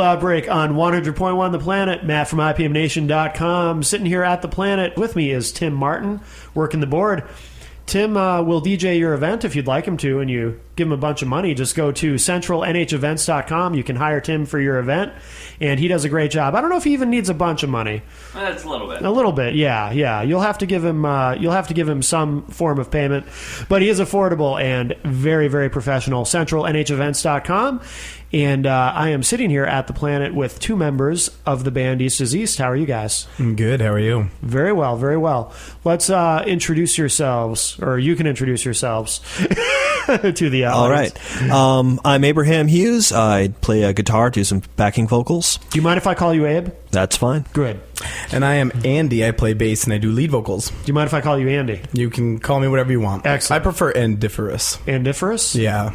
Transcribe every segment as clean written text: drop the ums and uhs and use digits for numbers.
Outbreak on 100.1 The Planet. Matt from IPMNation.com. Sitting here at The Planet with me is Tim Martin, working the board. Tim will DJ your event if you'd like him to, and you give him a bunch of money. Just go to centralnhevents.com. You can hire Tim for your event, and he does a great job. I don't know if he even needs a bunch of money. That's a little bit. A little bit, yeah. You'll have to give him some form of payment, but he is affordable and very, very professional. centralnhevents.com. And I am sitting here at The Planet with two members of the band East is East. How are you guys? I'm good. How are you? Very well, very well. Let's introduce yourselves, or you can introduce yourselves to the audience. All right. I'm Abraham Hughes. I play guitar, do some backing vocals. Do you mind if I call you Abe? That's fine. Good. And I am Andy. I play bass and I do lead vocals. Do you mind if I call you Andy? You can call me whatever you want. Excellent. I prefer Andiferous. Andiferous? Yeah.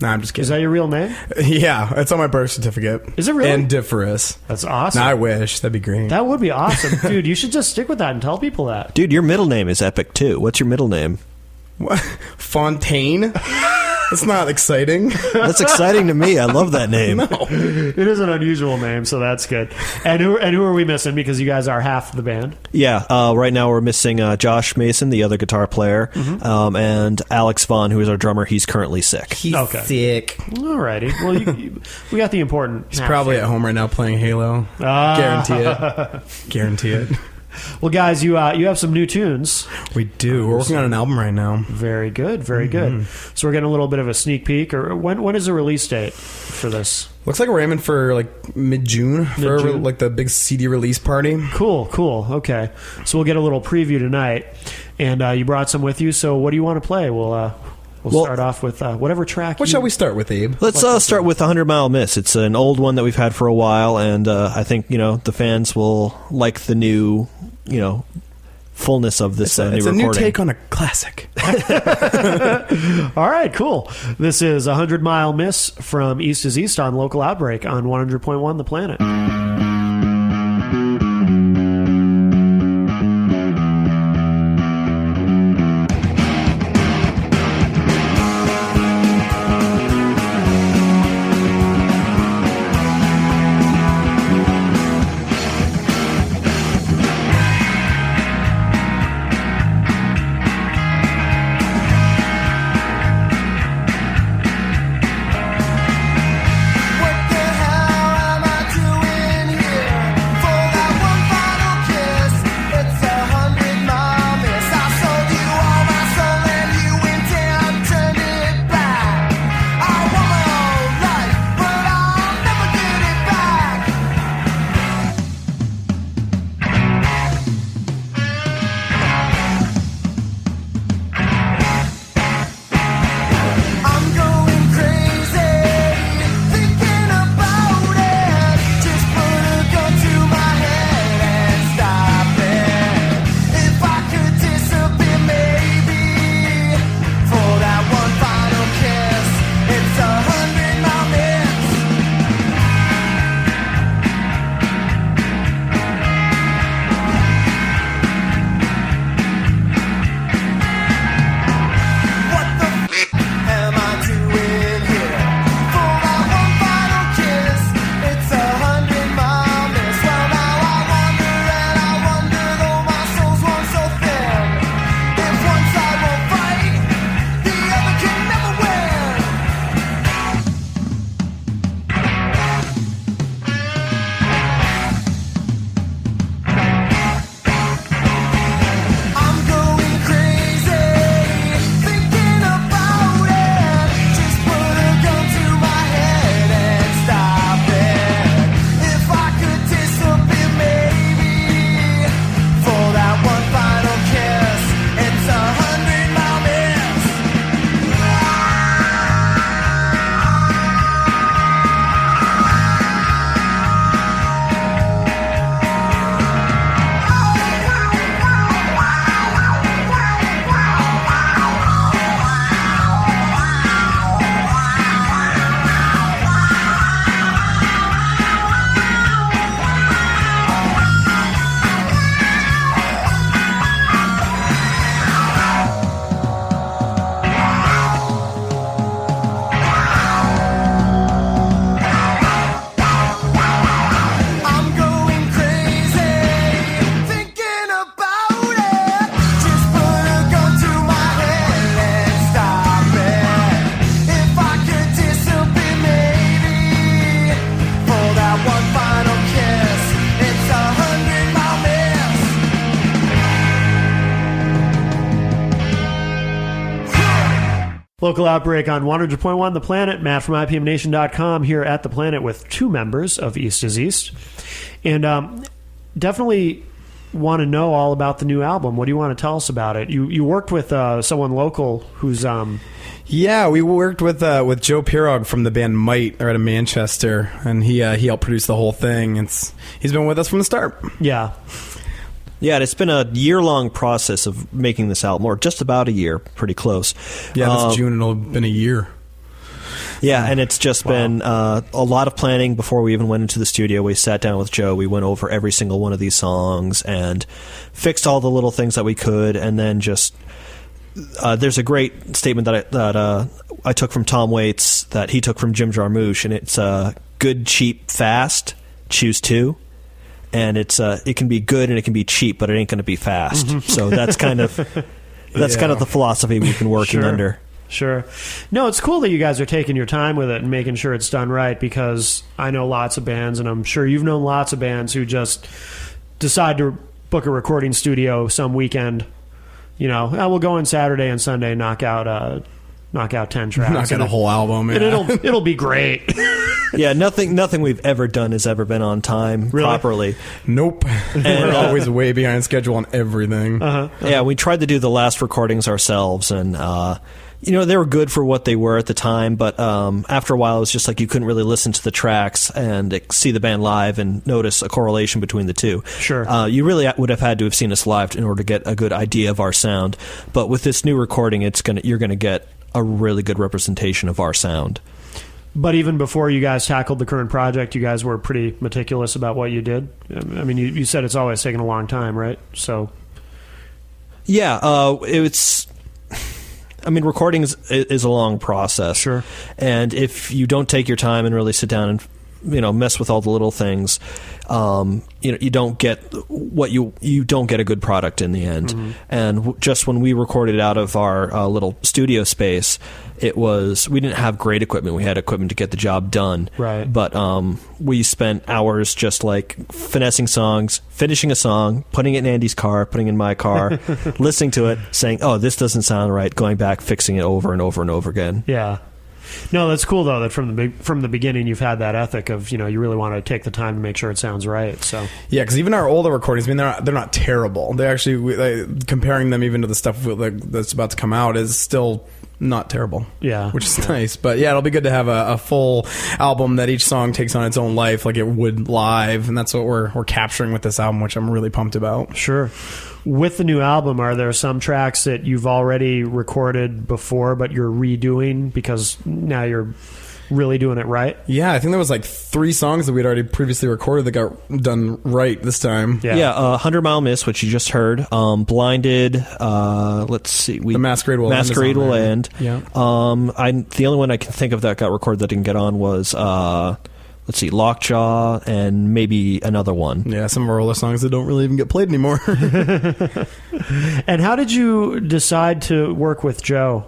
No, I'm just kidding. Is that your real name? Yeah, it's on my birth certificate. Is it really? Andiferous. That's awesome. No, I wish. That'd be great. That would be awesome. Dude, you should just stick with that and tell people that. Dude, your middle name is epic, too. What's your middle name? What? Fontaine? That's not exciting. That's exciting to me. I love that name. No. It is an unusual name, so that's good. And who are we missing? Because you guys are half the band. Yeah, right now we're missing Josh Mason, the other guitar player, and Alex Vaughn, who is our drummer. He's currently sick. He's sick. Alrighty. Well, we got the important. He's probably at home right now playing Halo. Guarantee it. Guarantee it. Well, guys, you have some new tunes. We do. We're working on an album right now. Very good, very good. So we're getting a little bit of a sneak peek. Or when is the release date for this? Looks like we're aiming for like mid-June for like the big CD release party. Cool. Okay. So we'll get a little preview tonight. And you brought some with you. So what do you want to play? We'll start off with whatever track. What shall we start with, Abe? Let's start with 100 Mile Miss. It's an old one that we've had for a while, and I think the fans will like the new fullness of this new recording. It's a new take on a classic. All right, cool. This is 100 Mile Miss from East is East on Local Outbreak on 100.1 The Planet. What the hell am I doing Local Outbreak on 100.1 The Planet. Matt from IPMNation.com here at The Planet with two members of East is East. And definitely want to know all about the new album. What do you want to tell us about it? You worked with someone local who's... Yeah, we worked with Joe Pirog from the band Might out of Manchester, and he helped produce the whole thing. He's been with us from the start. Yeah. Yeah, it's been a year-long process of making this album, or just about a year, pretty close. Yeah, this June it'll have been a year. Yeah, and it's just been a lot of planning before we even went into the studio. We sat down with Joe, we went over every single one of these songs and fixed all the little things that we could, and then just... there's a great statement that I took from Tom Waits that he took from Jim Jarmusch, and it's good, cheap, fast, choose two. And it can be good and it can be cheap, but it ain't going to be fast. Mm-hmm. So that's kind of the philosophy we've been working under. Sure. No, it's cool that you guys are taking your time with it and making sure it's done right, because I know lots of bands, and I'm sure you've known lots of bands who just decide to book a recording studio some weekend. You know, we'll go in Saturday and Sunday, knock out 10 tracks. Knock out a whole album. Yeah. And it'll be great. Yeah, nothing we've ever done has ever been on time properly. Nope. We're always way behind schedule on everything. Yeah, we tried to do the last recordings ourselves, and they were good for what they were at the time, but after a while it was just like you couldn't really listen to the tracks and see the band live and notice a correlation between the two. Sure. You really would have had to have seen us live in order to get a good idea of our sound, but with this new recording you're going to get a really good representation of our sound. But even before you guys tackled the current project, you guys were pretty meticulous about what you did. I mean, you said it's always taken a long time, right? So, yeah, recording is a long process. Sure. And if you don't take your time and really sit down and mess with all the little things, you don't get you don't get a good product in the end. Mm-hmm. And just when we recorded out of our little studio space, we didn't have great equipment. We had equipment to get the job done. Right. But we spent hours just like finessing songs, finishing a song, putting it in Andy's car, putting it in my car, listening to it, saying, "Oh, this doesn't sound right," going back, fixing it over and over and over again. Yeah. No, that's cool though that from the beginning you've had that ethic of you really want to take the time to make sure it sounds right. So yeah, because even our older recordings, they're not terrible. They actually comparing them even to the stuff that's about to come out is still not terrible. Yeah, which is nice. But yeah, it'll be good to have a full album that each song takes on its own life, like it would live, and that's what we're capturing with this album, which I'm really pumped about. Sure. With the new album, are there some tracks that you've already recorded before but you're redoing because now you're really doing it right? Yeah, I think there was like 3 songs that we'd already previously recorded that got done right this time. Yeah, 100 Mile Miss, which you just heard. Blinded, let's see. The Masquerade Will End. Yeah. The only one I can think of that got recorded that didn't get on was... let's see, Lockjaw, and maybe another one. Yeah, some of our older songs that don't really even get played anymore. And how did you decide to work with Joe?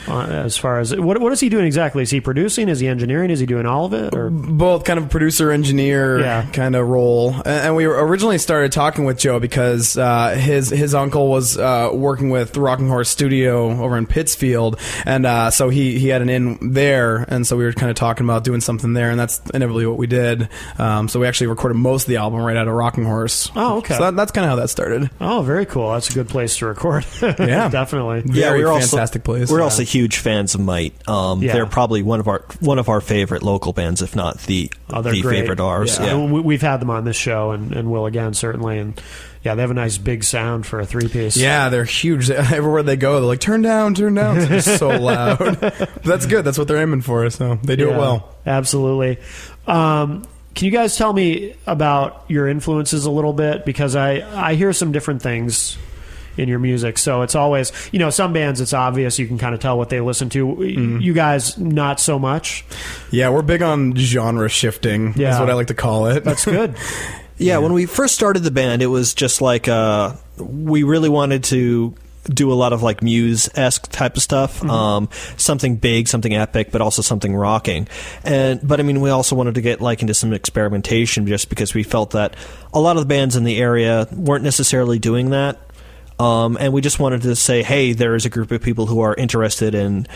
As far as what is he doing exactly? Is he producing? Is he engineering? Is he doing all of it? Or both, kind of producer engineer kind of role. And we originally started talking with Joe because his uncle was working with Rocking Horse Studio over in Pittsfield, and so he had an in there, and so we were kind of talking about doing something there, and that's inevitably what we did. So we actually recorded most of the album right out of Rocking Horse. Oh, okay. So that's kind of how that started. Oh, very cool. That's a good place to record. Yeah, definitely. Very fantastic place. We're also huge fans of Might. They're probably one of our favorite local bands, if not the favorite ours. Yeah. We've had them on this show and will again certainly. And yeah, they have a nice big sound for a 3-piece. Yeah, they're huge. Everywhere they go, they're like turn down. It's just so loud. But that's good. That's what they're aiming for. So they do it well. Absolutely. Can you guys tell me about your influences a little bit, because I hear some different things in your music. So it's always, some bands, it's obvious. You can kind of tell what they listen to. Mm-hmm. You guys, not so much. Yeah, we're big on genre shifting. Yeah. That's what I like to call it. That's good. Yeah, when we first started the band, it was just like we really wanted to do a lot of like Muse-esque type of stuff, something big, something epic, but also something rocking. But we also wanted to get like into some experimentation, just because we felt that a lot of the bands in the area weren't necessarily doing that. And we just wanted to say, hey, there is a group of people who are interested in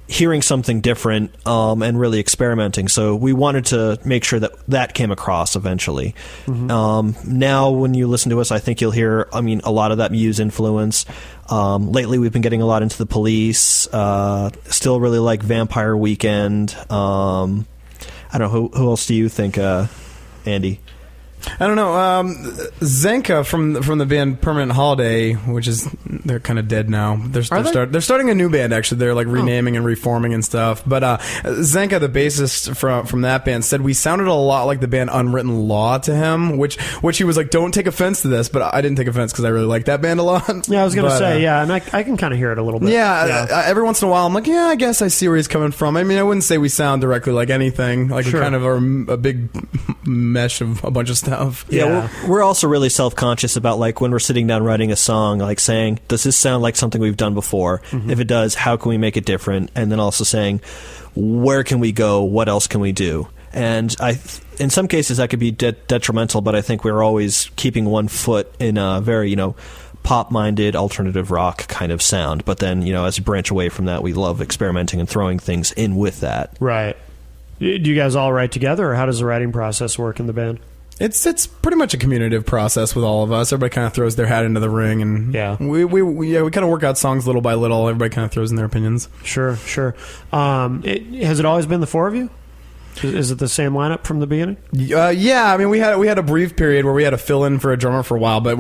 hearing something different and really experimenting. So we wanted to make sure that that came across eventually. Now, when you listen to us, I think you'll hear, a lot of that Muse influence. Lately, we've been getting a lot into the Police. Still really like Vampire Weekend. I don't know, who else do you think, Andy? I don't know. Zenka from the band Permanent Holiday, which is they're kind of dead now. They're starting a new band actually. They're like renaming and reforming and stuff. But Zenka, the bassist from that band, said we sounded a lot like the band Unwritten Law to him, which he was like, don't take offense to this, but I didn't take offense because I really like that band a lot. Yeah, I was gonna say and I can kind of hear it a little bit. Yeah, every once in a while I'm like, yeah, I guess I see where he's coming from. I wouldn't say we sound directly like anything. Like we kind of are a big mesh of a bunch of stuff. Yeah, we're also really self-conscious about like when we're sitting down writing a song, like saying, does this sound like something we've done before? If it does, how can we make it different? And then also saying, where can we go? What else can we do? And in some cases that could be detrimental, but I think we're always keeping one foot in a very, pop-minded alternative rock kind of sound. But then, as you branch away from that, we love experimenting and throwing things in with that. Right. Do you guys all write together, or how does the writing process work in the band? It's pretty much a communicative process with all of us. Everybody kind of throws their hat into the ring, and we kind of work out songs little by little. Everybody kind of throws in their opinions. Sure. Has it always been the four of you? Is it the same lineup from the beginning? Yeah, we had a brief period where we had to fill in for a drummer for a while, but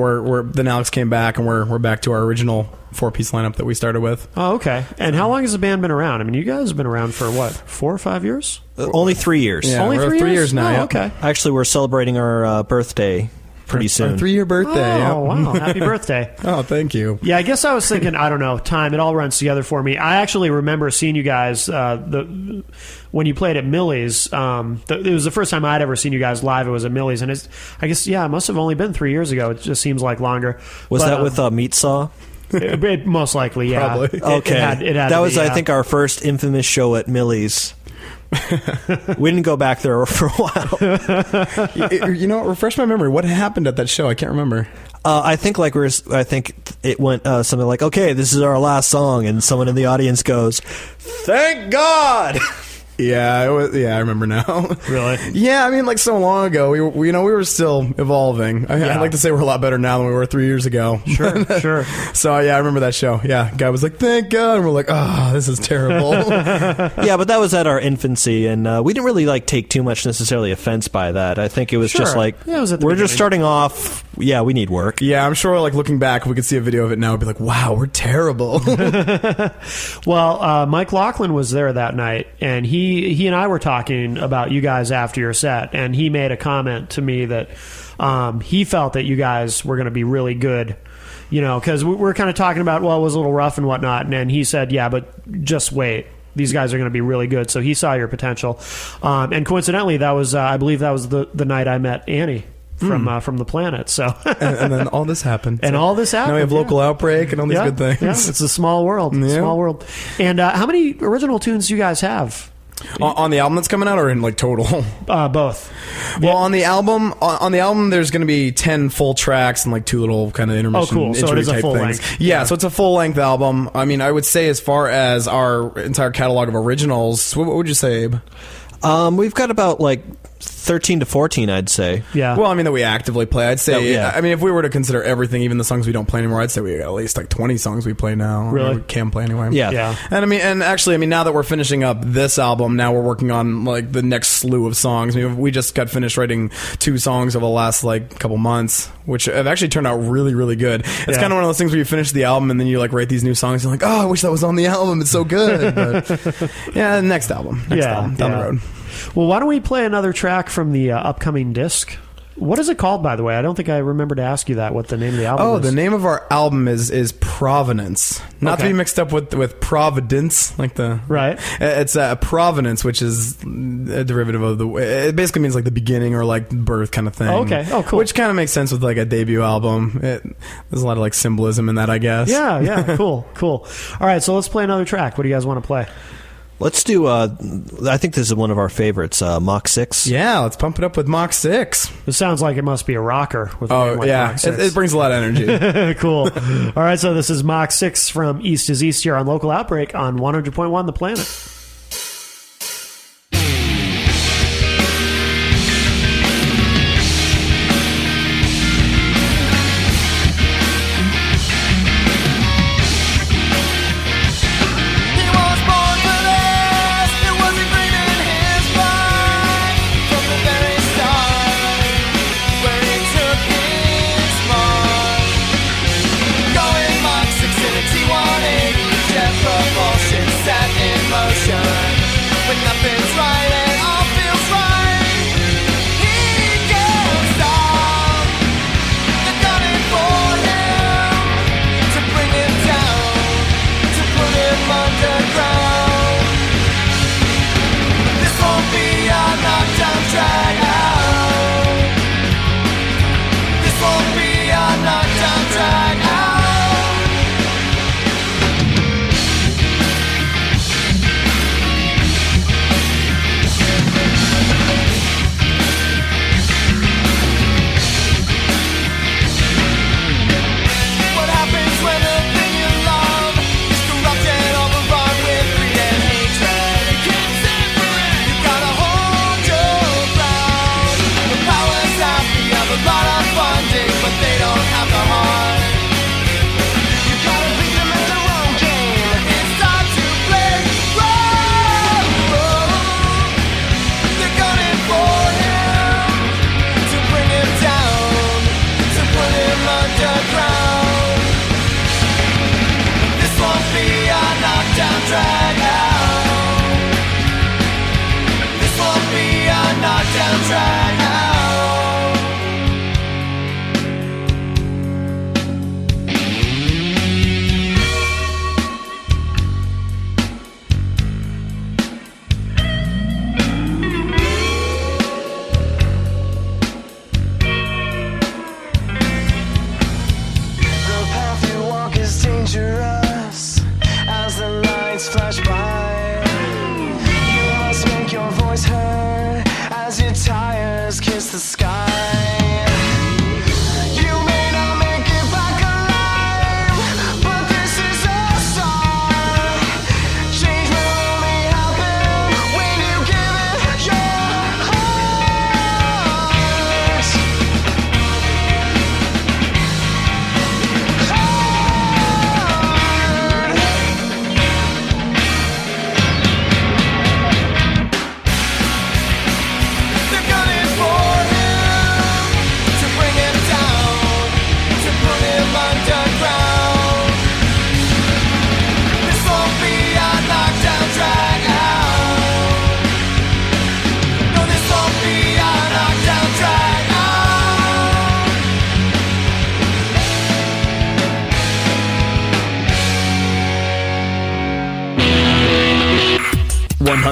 then Alex came back, and we're back to our original 4-piece lineup that we started with. Oh, okay. And how long has the band been around? You guys have been around for what, 4 or 5 years? Only 3 years. Yeah, only 3 years now. Oh, yeah. Okay. Actually, we're celebrating our birthday pretty soon. Our 3-year birthday. Oh, wow. Happy birthday. Oh, thank you. Yeah, I guess I was thinking, I don't know, time. It all runs together for me. I actually remember seeing you guys when you played at Millie's. It was the first time I'd ever seen you guys live. It was at Millie's. And I guess, it must have only been 3 years ago. It just seems like longer. Was that with Meat Saw? It most likely, yeah. Probably. Okay. It had that to was, be, I think, our first infamous show at Millie's. We didn't go back there for a while. Refresh my memory. What happened at that show? I can't remember. I think it went something like, okay, this is our last song, and someone in the audience goes, "Thank God." Yeah, I remember now. Really? Yeah, so long ago, we were still evolving. I'd like to say we're a lot better now than we were 3 years ago. Sure. So I remember that show. Yeah, guy was like, "Thank God," and we're like, "Oh, this is terrible." Yeah, but that was at our infancy, and we didn't really take too much necessarily offense by that. I think it was just it was at the we're beginning. just starting off. Yeah, we need work. Yeah, I'm sure. Looking back, if we could see a video of it now, we'd be like, "Wow, we're terrible." Well, Mike Laughlin was there that night, and he and I were talking about you guys after your set, and he made a comment to me that he felt that you guys were going to be really good, because we're kind of talking about, well, it was a little rough and whatnot, and then he said, yeah, but just wait. These guys are going to be really good. So he saw your potential. And coincidentally, that was I believe that was the night I met Annie. From the Planet, so and then all this happened. And all this happened. Now we have local Outbreak and all these good things. Yeah, it's a small world. Yeah. Small world. And how many original tunes do you guys have? On the album that's coming out, or in total? Both. Well, on the album, there's going to be 10 full tracks and 2 little kind of intermission. Oh, cool! So it is a full length. Yeah, so it's a full length album. I would say as far as our entire catalog of originals, what would you say, Abe? We've got about 13 to 14, I'd say. Yeah. Well, that we actively play. I'd say, if we were to consider everything, even the songs we don't play anymore, I'd say we got at least 20 songs we play now. Really? We can play anyway. Yeah. And actually, now that we're finishing up this album, now we're working on the next slew of songs. We just got finished writing 2 songs over the last couple months, which have actually turned out really, really good. It's kind of one of those things where you finish the album and then you write these new songs and you're like, oh, I wish that was on the album. It's so good. But yeah, next album down the road. Well, why don't we play another track from the upcoming disc? What is it called, by the way? I don't think I remember to ask you that, what the name of the album is. Oh, the name of our album is Provenance. Not to be mixed up with Providence, Right. It's Provenance, which is a derivative of it basically means the beginning or birth kind of thing. Oh, okay. Oh, cool. Which kind of makes sense with a debut album. There's a lot of symbolism in that, I guess. Yeah, cool. All right, so let's play another track. What do you guys want to play? Let's do, I think this is one of our favorites, Mach 6. Yeah, let's pump it up with Mach 6. It sounds like it must be a rocker. With a name like Mach 6. It brings a lot of energy. Cool. All right, so this is Mach 6 from East is East here on Local Outbreak on 100.1 The Planet.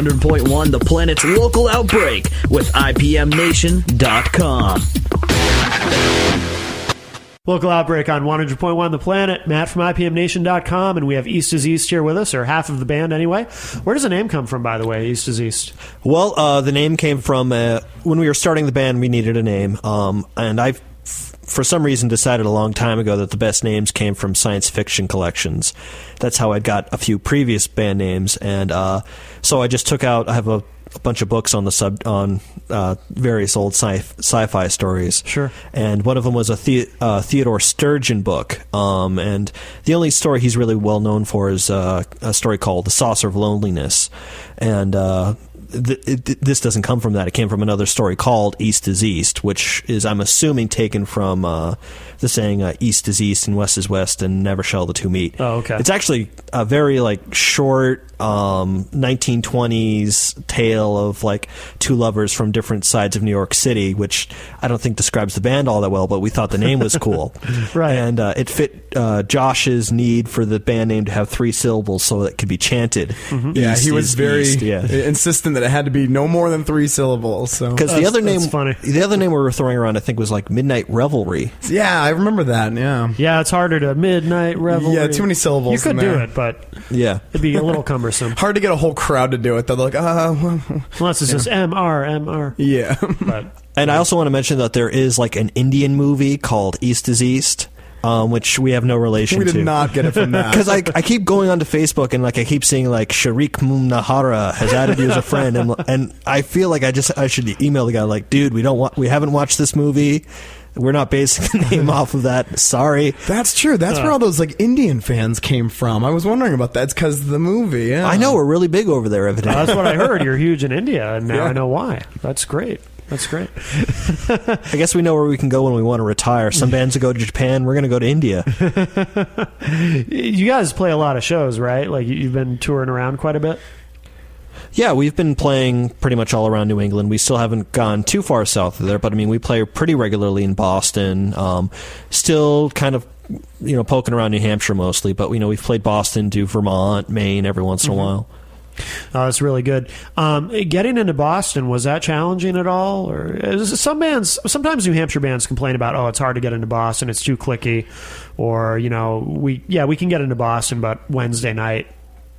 .1 The Planet's Local Outbreak with IPMNation.com. Local Outbreak on 100.1 The Planet. Matt from IPMNation.com, and we have East is East here with us, or half of the band anyway. Where does the name come from, by the way, East is East? Well, the name came from when we were starting the band, we needed a name, and I've for some reason decided a long time ago that the best names came from science fiction collections. That's how I got a few previous band names, and so I just took out. I have a bunch of books on various old sci-fi stories. Sure. And one of them was a Theodore Sturgeon book. And the only story he's really well known for is a story called The Saucer of Loneliness. And this doesn't come from that. It came from another story called East is East, which is, I'm assuming, taken from the saying East is East and West is West and never shall the two meet. Oh, okay. It's actually a very short 1920s tale of two lovers from different sides of New York City, which I don't think describes the band all that well, but we thought the name was cool. Right. And it fit Josh's need for the band name to have 3 syllables so it could be chanted. Mm-hmm. Yeah, he was very insistent that it had to be no more than 3 syllables. So because the other name, funny. the other name we were throwing around, I think, was like Midnight Revelry. yeah, I remember that. Yeah, Yeah, it's harder to midnight revelry. yeah, too many syllables. You could in do there. it, but Yeah. it'd be a little cumbersome. Hard to get a whole crowd to do it. They're like, Unless it's just MR. yeah. But And I also want to mention that there is like an Indian movie called East is East, which we have no relation We to. did not get it from that. Because I keep going onto Facebook and like I keep seeing like Sharik Nahara has added you as a friend, and I feel like I should email the guy like, dude, we haven't watched this movie. We're not basing the name off of that. Sorry. That's true. That's where all those like Indian fans came from. I was wondering about that. It's because of the movie. Yeah. I know we're really big over there, evidently. that's what I heard. You're huge in India, and now Yeah. I know why. That's great. That's great. I guess we know where we can go when we want to retire. Some bands that go to Japan. We're going to go to India. You guys play a lot of shows, right? Like you've been touring around quite a bit. Yeah, we've been playing pretty much all around New England. We still haven't gone too far south of there, but I mean, we play pretty regularly in Boston. Still kind of, poking around New Hampshire mostly, but we've played Boston, do Vermont, Maine every once in a while. Oh, that's really good. Getting into Boston, was that challenging at all? Or sometimes New Hampshire bands complain about, it's hard to get into Boston, it's too cliquey, or we can get into Boston, but Wednesday night.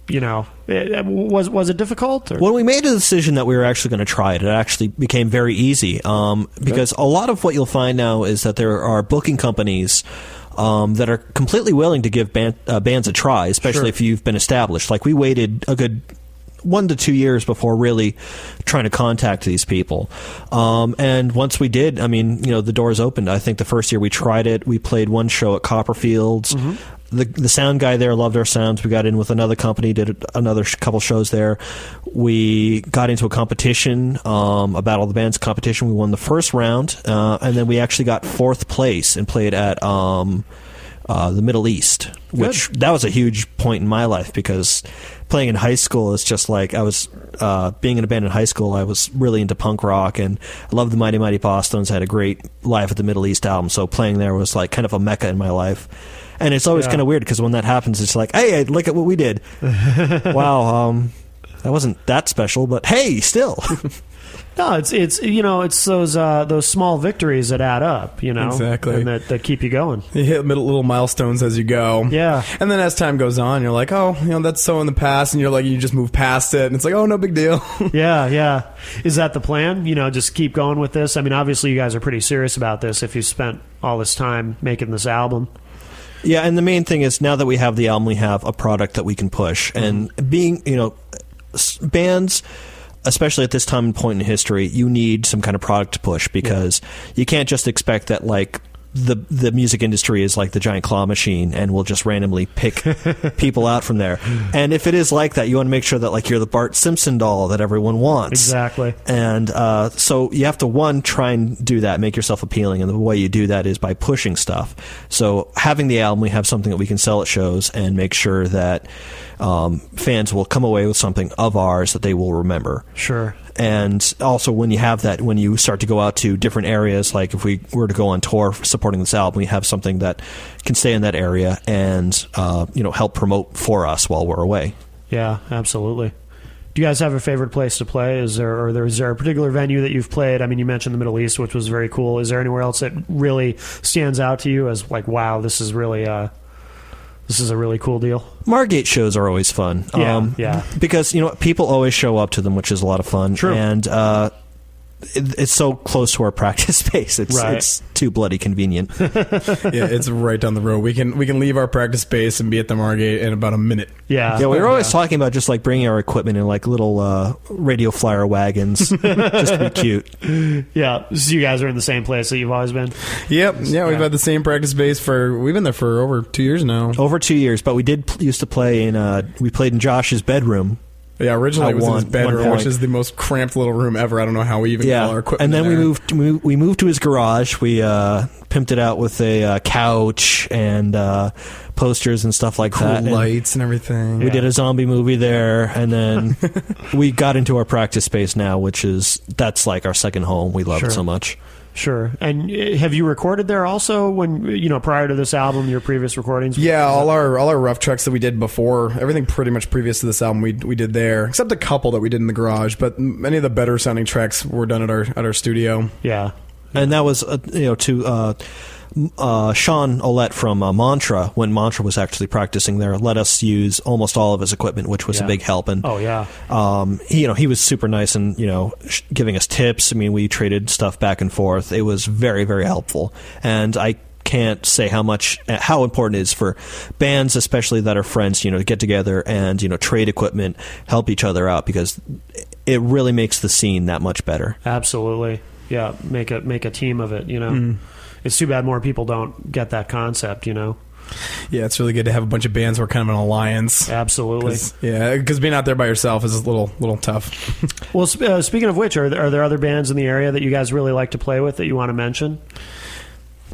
Was it difficult? Or? When we made a decision that we were actually going to try it, it actually became very easy because a lot of what you'll find now is that there are booking companies that are completely willing to give bands a try, especially if you've been established. Like we waited a good 1 to 2 years before really trying to contact these people. And once we did, the doors opened. I think the first year we tried it, we played one show at Copperfields. Mm-hmm. The sound guy there loved our sounds. We got in with another company, did another couple shows there. We got into a competition, a Battle of the Bands competition. We won the first round, and then we actually got 4th place and played at the Middle East, which that was a huge point in my life because playing in high school is just like I was being in a band in high school. I was really into punk rock and I loved the Mighty Mighty Bosstones. I had a great Live at the Middle East album, so playing there was like kind of a mecca in my life. And it's always kind of weird because when that happens, it's like, hey, look at what we did. Wow, that wasn't that special, but hey, still. No, it's those small victories that add up, Exactly. and that keep you going. You hit little milestones as you go. Yeah. And then as time goes on, you're like, that's so in the past, and you're like, you just move past it, and it's like, no big deal. Yeah. Is that the plan? Just keep going with this? I mean, obviously you guys are pretty serious about this if you spent all this time making this album. Yeah, and the main thing is now that we have the album, we have a product that we can push. And being, bands, especially at this time and point in history, you need some kind of product to push because you can't just expect that, like, the music industry is like the giant claw machine and will just randomly pick people out from there. And if it is like that, you want to make sure that like you're the Bart Simpson doll that everyone wants. Exactly. And so you have to, try and do that, make yourself appealing. And the way you do that is by pushing stuff. So having the album, we have something that we can sell at shows and make sure that fans will come away with something of ours that they will remember. Sure. And also when you have that, when you start to go out to different areas, like if we were to go on tour supporting this album, we have something that can stay in that area and help promote for us while we're away. Yeah, absolutely. Do you guys have a favorite place to play? Is there a particular venue that you've played? I mean, you mentioned the Middle East, which was very cool. Is there anywhere else that really stands out to you as like, wow, this is really this is a really cool deal? Margate shows are always fun. Yeah. Because, people always show up to them, which is a lot of fun. True. And it's so close to our practice space. It's too bloody convenient. Yeah, it's right down the road. We can leave our practice space and be at the Margate in about a minute. Yeah. Yeah, we were always talking about just like bringing our equipment in like little radio flyer wagons just to be cute. Yeah. So you guys are in the same place that you've always been? Yep. Yeah, we've had the same practice space we've been there for over 2 years now. Over 2 years, but we used to play we played in Josh's bedroom. Yeah, originally it was in his bedroom, which is the most cramped little room ever. I don't know how we even got our equipment. And then we moved to his garage. We pimped it out with a couch and posters and stuff like that. Cool lights and everything. We did a zombie movie there, and then we got into our practice space now, that's like our second home. We love it so much. Sure. And have you recorded there also when, prior to this album, your previous recordings? Yeah, all our rough tracks that we did before, everything pretty much previous to this album we did there, except a couple that we did in the garage, but many of the better sounding tracks were done at our studio. Yeah. And that was, to Sean Olet from Mantra, when Mantra was actually practicing there, let us use almost all of his equipment, which was a big help. And he was super nice and giving us tips. I mean, we traded stuff back and forth. It was very, very helpful. And I can't say how important it is for bands, especially that are friends, to get together and trade equipment, help each other out, because it really makes the scene that much better. Absolutely. Yeah, make a team of it. It's too bad more people don't get that concept, Yeah, it's really good to have a bunch of bands who are kind of an alliance. Absolutely. Because being out there by yourself is a little tough. Well, speaking of which, are there other bands in the area that you guys really like to play with that you want to mention?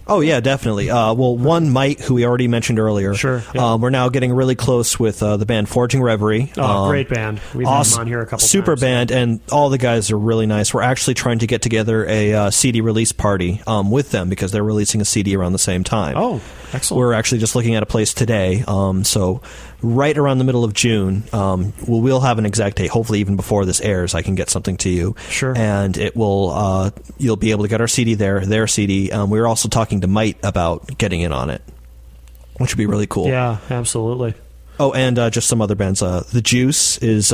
Oh, yeah, definitely. One, Might, who we already mentioned earlier. Sure. Yeah. We're now getting really close with the band Forging Reverie. Great band. We've had them on here a couple times. Super band, and all the guys are really nice. We're actually trying to get together a CD release party with them, because they're releasing a CD around the same time. Oh, excellent. We're actually just looking at a place today. So right around the middle of June, we'll have an exact date. Hopefully even before this airs, I can get something to you. Sure. And it will, you'll be able to get our CD there, their CD. We were also talking to Might about getting in on it, which would be really cool. Yeah, absolutely. Oh, and just some other bands. The Juice is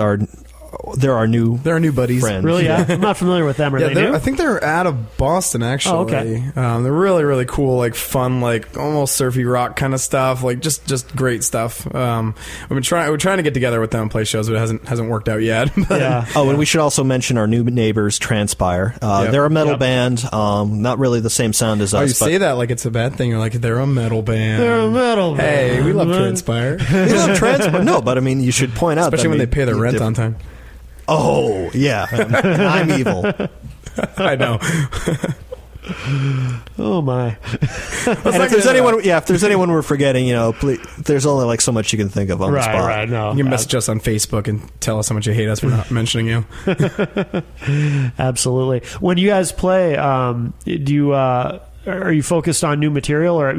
they're our new buddies. Friends. Really? Yeah. I'm not familiar with them. Are they new? I think they're out of Boston, actually. Oh, okay. They're really, really cool, like fun, like almost surfy rock kind of stuff, like just great stuff. We're trying to get together with them and play shows, but it hasn't worked out yet. Yeah. Oh, and we should also mention our new neighbors, Transpire. They're a metal band, not really the same sound as us. You say that like it's a bad thing. You're like, they're a metal band. They're a metal band. Hey, we love Transpire. We love Transpire. No, but I mean, you should point out, especially when they pay their rent on time. Oh, yeah. I'm evil. I know. Oh, my. And if there's anyone we're forgetting, please, there's only like so much you can think of on the spot. Right, no. You can message us on Facebook and tell us how much you hate us for not mentioning you. Absolutely. When you guys play, do you... are you focused on new material, or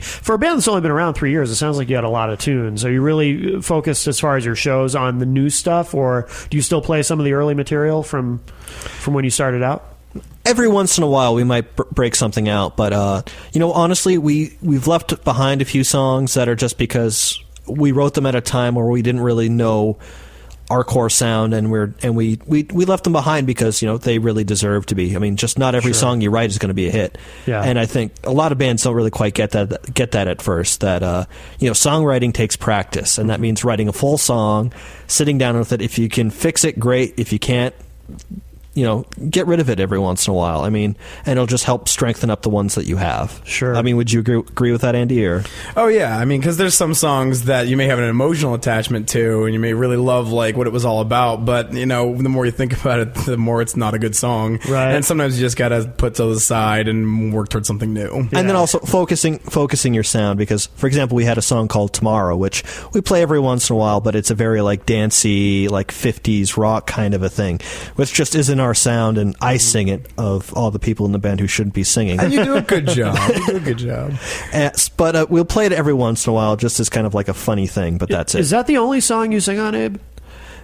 for a band that's only been around 3 years, it sounds like you had a lot of tunes. Are you really focused as far as your shows on the new stuff, or do you still play some of the early material from when you started out? Every once in a while, we might break something out, but honestly, we've left behind a few songs that are just because we wrote them at a time where we didn't really know our core sound, and we left them behind because they really deserve to be. I mean, just not every song you write is going to be a hit. Yeah. And I think a lot of bands don't really quite get that at first. That songwriting takes practice, and that means writing a full song, sitting down with it. If you can fix it, great. If you can't, get rid of it every once in a while. I mean, and it'll just help strengthen up the ones that you have. Sure. I mean, would you agree with that, Andy? Or? Oh, yeah. I mean, because there's some songs that you may have an emotional attachment to, and you may really love, like, what it was all about, but, the more you think about it, the more it's not a good song. Right. And sometimes you just got to put those aside and work towards something new. And then also focusing your sound, because, for example, we had a song called Tomorrow, which we play every once in a while, but it's a very, like, dancey, like, 50s rock kind of a thing, which just isn't our sound, and I sing it of all the people in the band who shouldn't be singing. And you do a good job. But we'll play it every once in a while, just as kind of like a funny thing, but that's it. Is that the only song you sing on, Abe?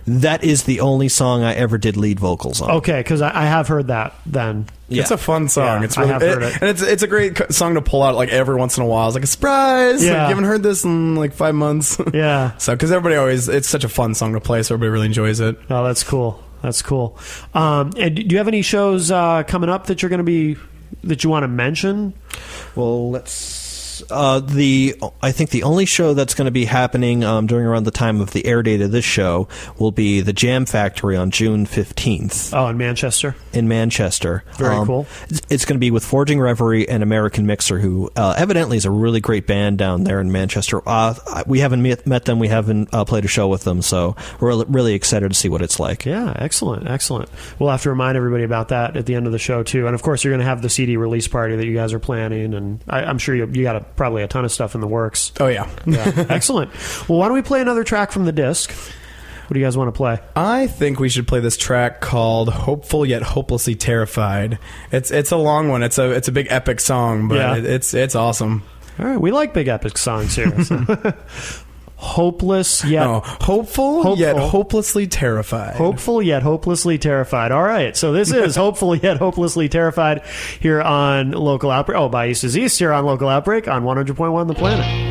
That is the only song I ever did lead vocals on. Okay, because I have heard that then. Yeah. It's a fun song. Yeah, it's really, I have heard it. And it's a great song to pull out like every once in a while. It's like a surprise. Yeah. Like, you haven't heard this in like 5 months. Yeah. So because it's such a fun song to play, so everybody really enjoys it. Oh, that's cool. That's cool. And do you have any shows coming up that that you want to mention? Well, I think the only show that's going to be happening during around the time of the air date of this show will be the Jam Factory on June 15th. Oh, in Manchester? In Manchester. Very cool. It's going to be with Forging Reverie and American Mixer, who evidently is a really great band down there in Manchester. We haven't met them. We haven't played a show with them, so we're really excited to see what it's like. Yeah, excellent. We'll have to remind everybody about that at the end of the show, too. And, of course, you're going to have the CD release party that you guys are planning, and I'm sure you got probably a ton of stuff in the works. Oh, yeah. Excellent. Well, why don't we play another track from the disc? What do you guys want to play? I think we should play this track called "Hopeful Yet Hopelessly Terrified." It's a long one. It's a big epic song, but it's awesome. All right, we like big epic songs here. So. Hopeless yet hopeful yet hopelessly terrified. Hopeful yet hopelessly terrified. All right, so this is Hopeful Yet Hopelessly Terrified here on Local Outbreak. Oh, by East is East here on Local Outbreak on 100.1 The Planet.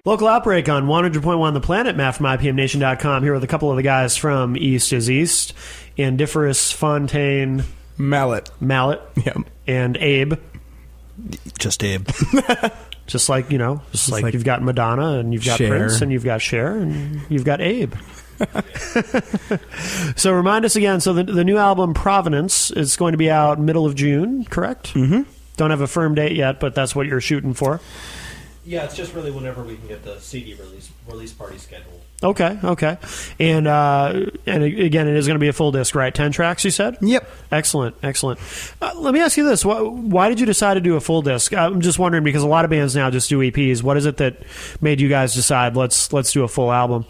Local Outbreak on 100.1 The Planet. Matt from IPMNation.com here with a couple of the guys from East is East. Andiferous, Fontaine... Mallet. Yep. And Abe. Just Abe. Just like you've got Madonna, and you've got Cher. Prince, and you've got Cher, and you've got Abe. So remind us again, so the new album, Provenance, is going to be out middle of June, correct? Mm-hmm. Don't have a firm date yet, but that's what you're shooting for. Yeah, it's just really whenever we can get the CD release party scheduled. Okay. And again, it is going to be a full disc, right? 10 tracks, you said? Yep. Excellent. Let me ask you this. Why did you decide to do a full disc? I'm just wondering, because a lot of bands now just do EPs. What is it that made you guys decide, let's do a full album?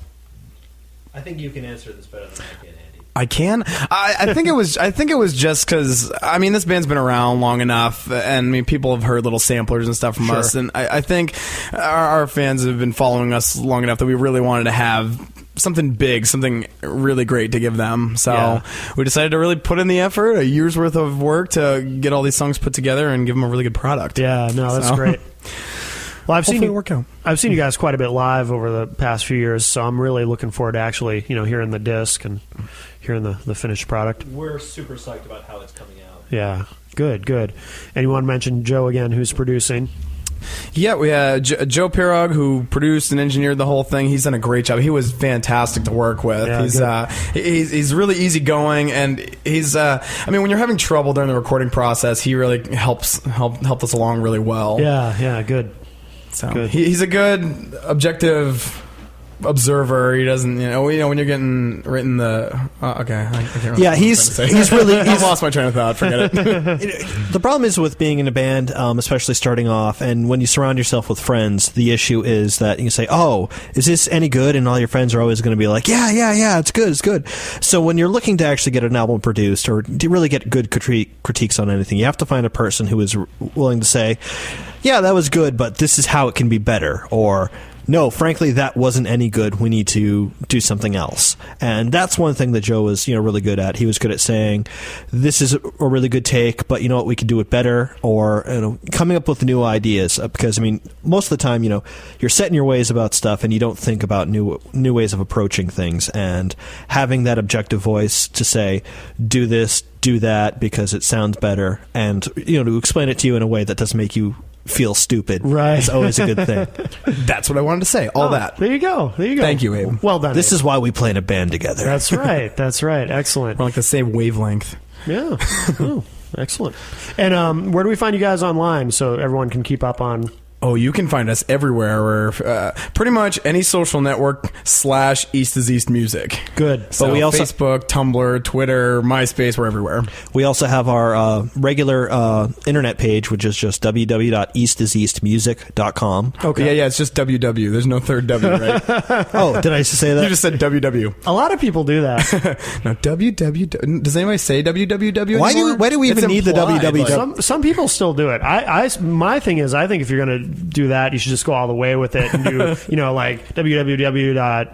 I think you can answer this better than I can, Andy. I can. I think it was just because this band's been around long enough, and people have heard little samplers and stuff from us, and I think our fans have been following us long enough that we really wanted to have something big, something really great to give them. So we decided to really put in the effort, a year's worth of work to get all these songs put together and give them a really good product. Yeah, no, that's great. Well, I've seen you guys quite a bit live over the past few years, so I'm really looking forward to actually, hearing the disc and hearing the finished product. We're super psyched about how it's coming out. Yeah, good. And you want to mention Joe again, who's producing? Yeah, we had Joe Pirog, who produced and engineered the whole thing. He's done a great job. He was fantastic to work with. Yeah, he's really easygoing, and he's when you're having trouble during the recording process, he really helped us along really well. Yeah, good. So good. He's a good objective observer. He doesn't, when you're getting written the. Okay, I can't remember. Yeah, he's really. I've lost my train of thought. Forget it. The problem is with being in a band, especially starting off, and when you surround yourself with friends, the issue is that you say, "Oh, is this any good?" And all your friends are always going to be like, "Yeah, it's good." So when you're looking to actually get an album produced or to really get good critiques on anything, you have to find a person who is willing to say, "Yeah, that was good, but this is how it can be better," or "No, frankly, that wasn't any good. We need to do something else." And that's one thing that Joe was, really good at. He was good at saying, "This is a really good take, but you know what? We could do it better," or coming up with new ideas. Because most of the time, you're set in your ways about stuff, and you don't think about new ways of approaching things. And having that objective voice to say, "Do this, do that," because it sounds better, and to explain it to you in a way that doesn't make you feel stupid, right, is always a good thing. That's what I wanted to say. That. There you go. Thank you, Abe. Well done. This is why we play in a band together. That's right. Excellent. We're like the same wavelength. Yeah. Oh, excellent. And where do we find you guys online so everyone can keep up on? Oh, you can find us everywhere. We're pretty much any social network / East is East Music. Good. So but we also Facebook, Tumblr, Twitter, MySpace, we're everywhere. We also have our regular internet page, which is just www.eastiseastmusic.com. Okay. Yeah, it's just WW. There's no third W, right? Oh, did I just say that? You just said WW. A lot of people do that. No, WW. Does anybody say WWW Why anymore? do we even need the WWW? Like, some people still do it. My thing is, I think if you're going to do that, you should just go all the way with it and do like www.http.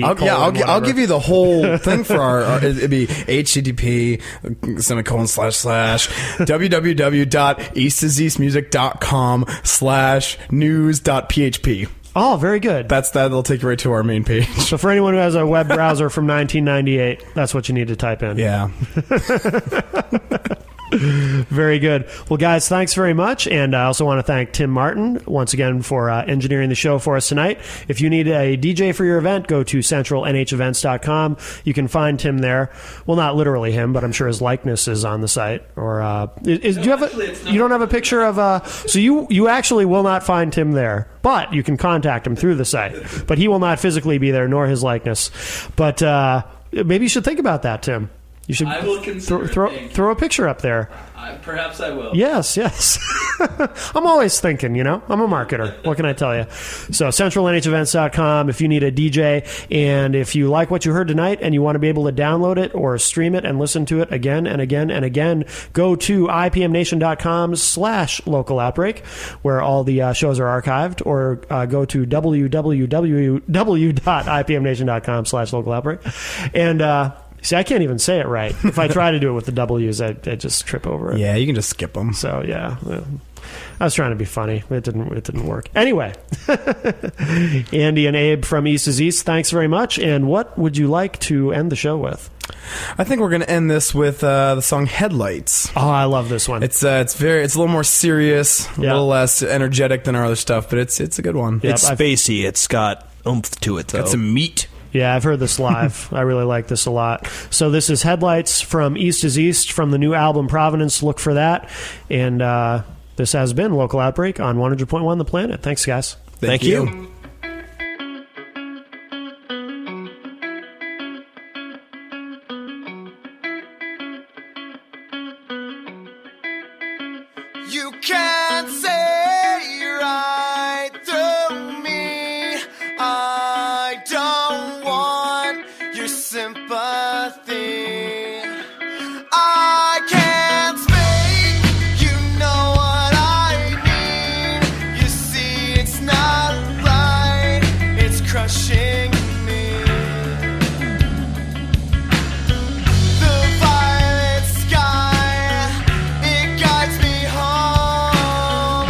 I'll give you the whole thing for our it'd be http www.eastiseastmusic.com/news.php. Oh, very good. That'll take you right to our main page. So for anyone who has a web browser from 1998, that's what you need to type in. Yeah. Very good. Well, guys, thanks very much. And I also want to thank Tim Martin once again for engineering the show for us tonight. If you need a DJ for your event, go to centralnhevents.com. You can find Tim there. Well, not literally him, but I'm sure his likeness is on the site. Or do you have you don't have a picture of so you actually will not find Tim there, but you can contact him through the site. But he will not physically be there, nor his likeness. But maybe you should think about that, Tim. You should I will consider throw a picture up there. Perhaps I will. Yes. I'm always thinking, I'm a marketer. What can I tell you? So centralnhevents.com if you need a DJ, and if you like what you heard tonight and you want to be able to download it or stream it and listen to it again and again and again, go to ipmnation.com/local outbreak, where all the shows are archived, or go to www.ipmnation.com/local outbreak. And See, I can't even say it right. If I try to do it with the W's, I just trip over it. Yeah, you can just skip them. So yeah, I was trying to be funny. It didn't work. Anyway, Andy and Abe from East is East, thanks very much. And what would you like to end the show with? I think we're going to end this with the song "Headlights." Oh, I love this one. It's a little more serious, a little less energetic than our other stuff, but it's a good one. It's spacey. It's got oomph to it, though. Got some meat. Yeah, I've heard this live. I really like this a lot. So this is Headlights from East is East from the new album Providence. Look for that. And this has been Local Outbreak on 100.1 The Planet. Thanks, guys. Thank you. You can't say right through me. I don't want your sympathy. I can't speak. You know what I mean. You see, it's not right. It's crushing me. The violet sky, it guides me home.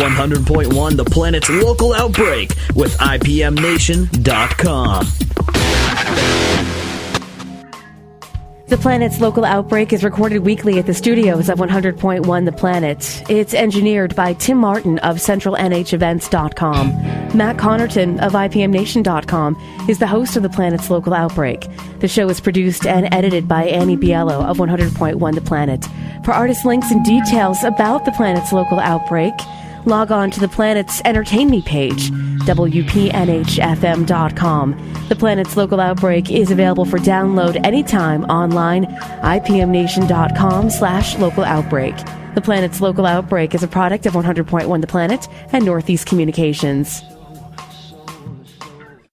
100.1 The Planet's local outbreak with IPMNation.com. The Planet's local outbreak is recorded weekly at the studios of 100.1 The Planet. It's engineered by Tim Martin of CentralNHEvents.com. Matt Connerton of IPMNation.com is the host of The Planet's local outbreak. The show is produced and edited by Annie Biello of 100.1 The Planet. For artist links and details about The Planet's local outbreak, log on to The Planet's Entertain Me page, WPNHFM.com. The Planet's local outbreak is available for download anytime online, IPMNation.com/local outbreak. The Planet's local outbreak is a product of 100.1 The Planet and Northeast Communications.